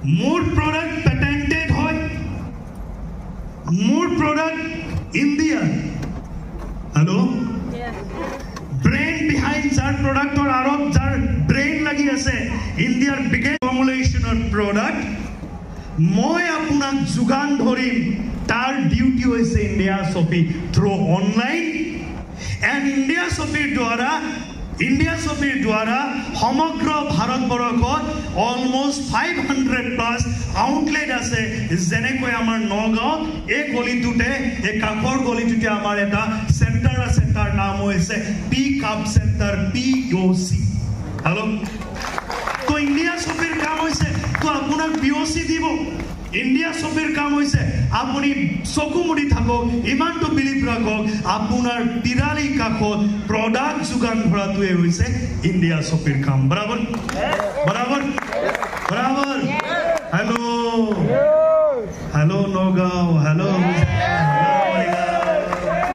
মোৰ product patented হয় মোৰ product India hello brain behind যাৰ প্ৰডাক্টৰ আৰত যাৰ ব্ৰেইন লাগি আছে ইণ্ডিয়াৰ বিগেষ্ট ফৰ্মুলেশ্যনৰ প্ৰডাক্ট মই আপোনাক যোগান ধৰিম তাৰ ডিউটি হৈছে ইণ্ডিয়া চফি থ্ৰু অনলাইন এণ্ড ইণ্ডিয়া চফিৰ দ্বাৰা সমগ্ৰ ভাৰতবৰ্ষত অলমোষ্ট 500 প্লাছ আউটলেট আছে যেনেকৈ আমাৰ নগাঁও এই গলিটোতে এই কাষৰ গলিটোতে আমাৰ এটা চেণ্টাৰ আছে তাৰ নাম হৈছে P cup centre POC hello' তো ইণ্ডিয়া চফিৰ কাম হৈছে তো আপোনাক POC দিব ইণ্ডিয়া চফিৰ কাম হৈছে আপুনি চকু মুদি থাকক ইমানটো বিলিভ ৰাখক আপোনাৰ তিৰালি কাষত প্ৰডাক্ট যোগান ধৰাটোৱে হৈছে ইণ্ডিয়া চফিৰ কাম বৰাবৰ হেল্ল' নগাঁও হেল্ল'